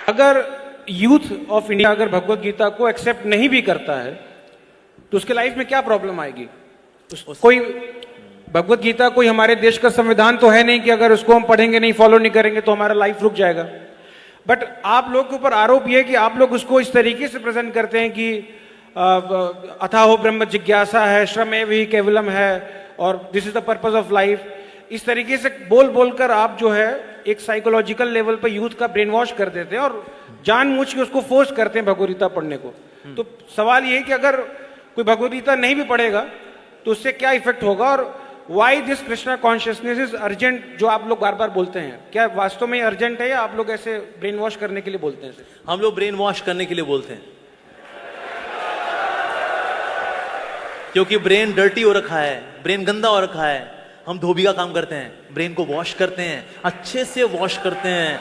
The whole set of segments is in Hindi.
अगर यूथ ऑफ इंडिया अगर भगवत गीता को एक्सेप्ट नहीं भी करता है तो उसके लाइफ में क्या प्रॉब्लम आएगी? कोई भगवत गीता कोई हमारे देश का संविधान तो है नहीं कि अगर उसको हम पढ़ेंगे नहीं, फॉलो नहीं करेंगे तो हमारा लाइफ रुक जाएगा। बट आप लोग के ऊपर आरोप यह है कि आप लोग उसको इस तरीके से प्रेजेंट करते हैं कि अथाहो ब्रह्म जिज्ञासा है, श्रमेव ही केवलम है और this is the purpose of life. इस तरीके से बोल बोलकर आप जो है एक साइकोलॉजिकल लेवल पर यूथ का ब्रेन वॉश कर देते हैं और जानबूझ के उसको फोर्स करते हैं भगवत गीता पढ़ने को। तो सवाल ये है कि अगर कोई भगवत गीता नहीं भी पढ़ेगा तो उससे क्या इफेक्ट होगा और why this Krishna consciousness is urgent, जो आप लोग बार बार बोलते हैं, क्या वास्तव में अर्जेंट है या आप लोग ऐसे ब्रेन वॉश करने के लिए बोलते हैं? हम लोग ब्रेन वॉश करने के लिए बोलते हैं, क्योंकि ब्रेन डर्टी हो रखा है, ब्रेन गंदा हो रखा है। हम धोबी का काम करते हैं, ब्रेन को वॉश करते हैं, अच्छे से वॉश करते हैं।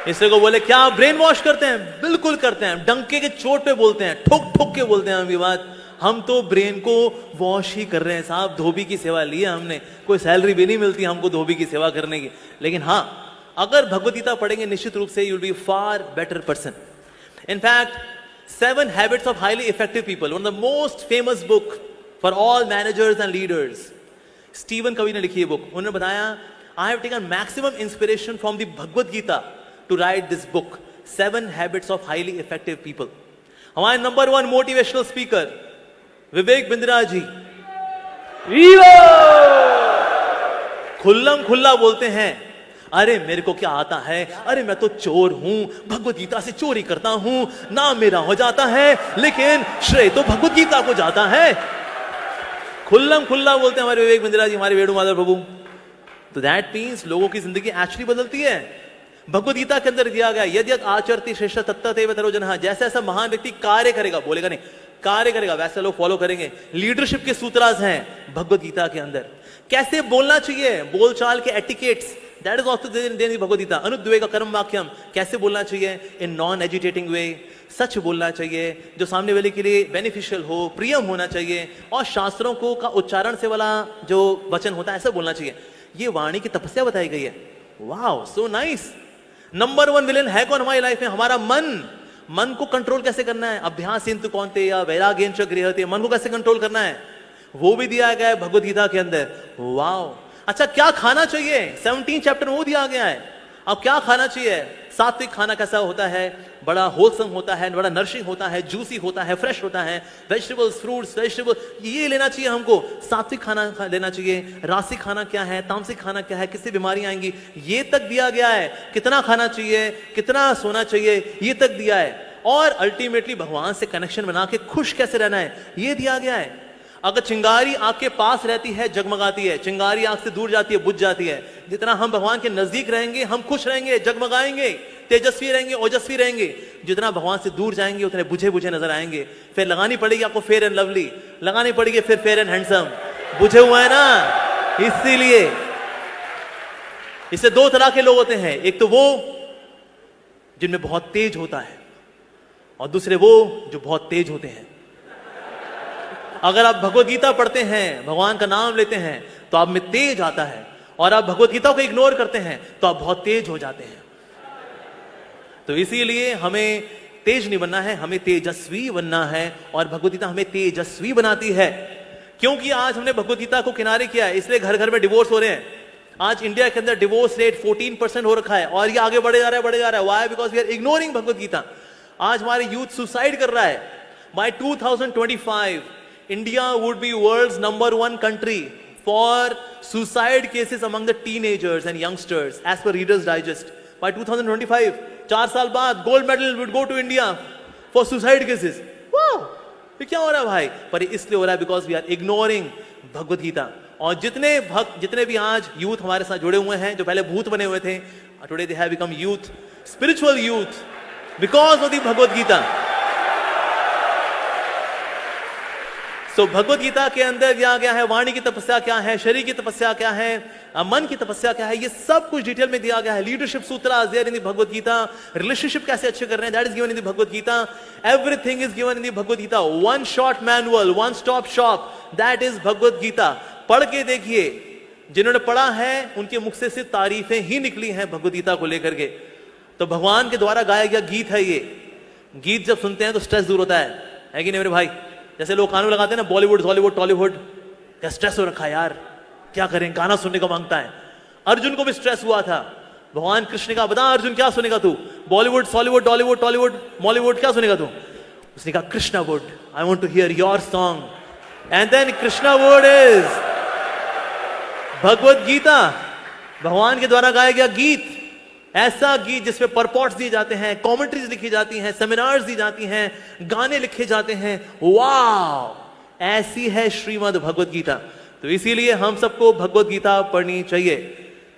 इससे को बोले क्या ब्रेन वॉश करते हैं? बिल्कुल करते हैं, डंके के चोट पे बोलते हैं, ठोक ठोक के बोलते हैं। हम ये बात, हम तो ब्रेन को वॉश ही कर रहे हैं साहब। धोबी की सेवा ली है हमने, कोई सैलरी भी नहीं मिलती हमको धोबी की सेवा करने की। लेकिन हाँ, अगर भगवत गीता पढ़ेंगे निश्चित रूप से you will be far better person. In fact 7 Habits of Highly Effective People, one of the most famous book for all managers and leaders. Steven कवि ने लिखी है बुक। उन्होंने बताया, I have taken maximum inspiration from the Bhagavad Gita to write this book, 7 Habits of Highly Effective People. हमारे number 1 motivational speaker Vivek Bindra ji खुल्लम खुल्ला बोलते हैं, अरे मेरे को क्या आता है, अरे मैं तो चोर हूं, भगवत गीता से चोरी करता हूं, नाम मेरा हो जाता है लेकिन श्रेय तो भगवत गीता को जाता है। खुल्लम खुल्ला बोलते हैं हमारे विवेक बिंद्रा जी, हमारे वेणुमाधव प्रभु। तो दैट मीन्स लोगों की जिंदगी एक्चुअली बदलती है। भगवत गीता के अंदर दिया गया, यदि आचरति श्रेष्ठ तत्तदेव तरोजनः, जैसा ऐसा महान व्यक्ति कार्य करेगा, बोलेगा नहीं, कार्य करेगा, वैसे लोग फॉलो करेंगे। लीडरशिप के सूत्रास हैं भगवत गीता के अंदर। कैसे बोलना चाहिए, बोलचाल के etiquettes, that is also there in Bhagavad Gita. अनुद्वेग कर्म वाक्यम, कैसे बोलना चाहिए इन नॉन एजिटेटिंग वे, सच बोलना चाहिए जो सामने वाले के लिए बेनिफिशियल हो, प्रियम होना चाहिए, और शास्त्रों को का उच्चारण से वाला जो वचन होता है ऐसा बोलना चाहिए। ये वाणी की तपस्या बताई गई है। Wow, so nice. Number 1 villain है कौन हमारी लाइफ में? हमारा मन। मन को कंट्रोल कैसे करना है? अभ्यास इंतु कौनते या वैराग्येन च गृह्यते, मन को कैसे कंट्रोल करना है वो भी दिया गया है भगवत गीता के अंदर। वाओ। अच्छा, क्या खाना चाहिए? 17 चैप्टर में वो दिया गया है। अब क्या खाना चाहिए? सात्विक खाना कैसा होता है? बड़ा होलसम होता है, बड़ा नरिशिंग होता है, जूसी होता है, फ्रेश होता है, वेजिटेबल्स, फ्रूट्स, वेजिटेबल, ये लेना चाहिए हमको। सात्विक खाना लेना चाहिए। रासिक खाना क्या है, तामसिक खाना क्या है, किससे बीमारियां आएंगी, ये तक दिया गया है। कितना खाना चाहिए, कितना सोना चाहिए, ये तक दिया है। और अल्टीमेटली भगवान से कनेक्शन बना के खुश कैसे रहना है, ये दिया गया है। अगर चिंगारी आग के पास रहती है जगमगाती है, चिंगारी आग से दूर जाती है बुझ जाती है। जितना हम भगवान के नजदीक रहेंगे हम खुश रहेंगे, जगमगाएंगे, तेजस्वी रहेंगे, ओजस्वी रहेंगे। जितना भगवान से दूर जाएंगे उतने बुझे बुझे नजर आएंगे। फिर लगानी पड़ेगी आपको फेयर एंड लवली, लगानी पड़ेगी फिर फेयर एंड हैंडसम। बुझे हुए है ना, इसीलिए इससे 2 तरह के लोग होते हैं। एक तो वो जिनमें बहुत तेज होता है और दूसरे वो जो बहुत तेज होते हैं। अगर आप भगवत गीता पढ़ते हैं, भगवान का नाम लेते हैं तो आप में तेज आता है, और आप भगवत गीता को इग्नोर करते हैं तो आप बहुत तेज हो जाते हैं। तो इसीलिए हमें तेज नहीं बनना है, हमें तेजस्वी बनना है, और भगवत गीता हमें तेजस्वी बनाती है। क्योंकि आज हमने भगवत गीता को किनारे किया है, इसलिए घर घर में डिवोर्स हो रहे हैं। आज इंडिया के अंदर डिवोर्स रेट 14% हो रखा है, और ये आगे बढ़े जा रहा है, बढ़े जा रहा है। Why? Because we are ignoring Bhagavad Gita. आज हमारे यूथ सुसाइड कर रहा है। By 2025 India would be world's number 1 country for suicide cases among the teenagers and youngsters as per Reader's Digest. By 2025, 4 साल बाद gold medal would go to India for suicide cases. Wow! ये क्या हो रहा है भाई? पर इसलिए हो रहा है because we are ignoring Bhagavad Gita. और जितने भक्त, जितने भी आज यूथ हमारे साथ जुड़े हुए हैं, जो पहले भूत बने हुए थे, today they have become youth, spiritual youth because of the Bhagavad Gita. सो भगवत गीता के अंदर दिया गया है वाणी की तपस्या क्या है, शरीर की तपस्या क्या है, मन की तपस्या क्या है, ये सब कुछ डिटेल में दिया गया है। लीडरशिप सूत्र there in the Bhagavad Gita. Relationship कैसे अच्छे कर रहे हैं, that is given in the Bhagavad Gita. Everything is given in the Bhagavad Gita. One shot manual, one stop shop, that is Bhagavad Gita. पढ़ के देखिए, जिन्होंने पढ़ा है उनके मुख से सिर्फ तारीफें ही निकली हैं भगवत गीता को लेकर के। तो भगवान के द्वारा गाया गया गीत है ये। गीत जब सुनते हैं तो स्ट्रेस दूर होता है कि नहीं मेरे भाई? जैसे लोग कानून लगाते हैं ना, बॉलीवुड हॉलीवुड टॉलीवुड, क्या स्ट्रेस हो रखा है यार, क्या करें, गाना सुनने को मांगता है। अर्जुन को भी स्ट्रेस हुआ था। भगवान कृष्ण ने कहा बता अर्जुन क्या सुनेगा तू, Bollywood Hollywood Tollywood Tollywood Mollywood क्या सुनेगा तू? उसने कहा Krishna wood, I want to hear your song. And then Krishna wood is Bhagavad Gita, भगवान के द्वारा गाया गया गीत। ऐसा गीत जिसमें परपॉट्स दिए जाते हैं, कमेंट्रीज लिखी जाती हैं, सेमिनार्स दी जाती हैं, गाने लिखे जाते हैं। वाह, ऐसी है श्रीमद् भगवत गीता। तो इसीलिए हम सबको भगवत गीता पढ़नी चाहिए।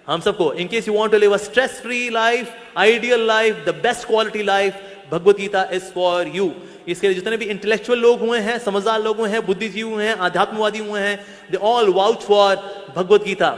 हम सबको, in case you want to live a stress free life, ideal life, the best quality life, Bhagavad Gita is for you. इसके लिए जितने भी इंटेलेक्चुअल लोग हुए हैं, समझदार लोग हुए हैं, बुद्धिजीवी हुए हैं, आध्यात्मवादी हुए हैं, they all vouch for Bhagavad Gita.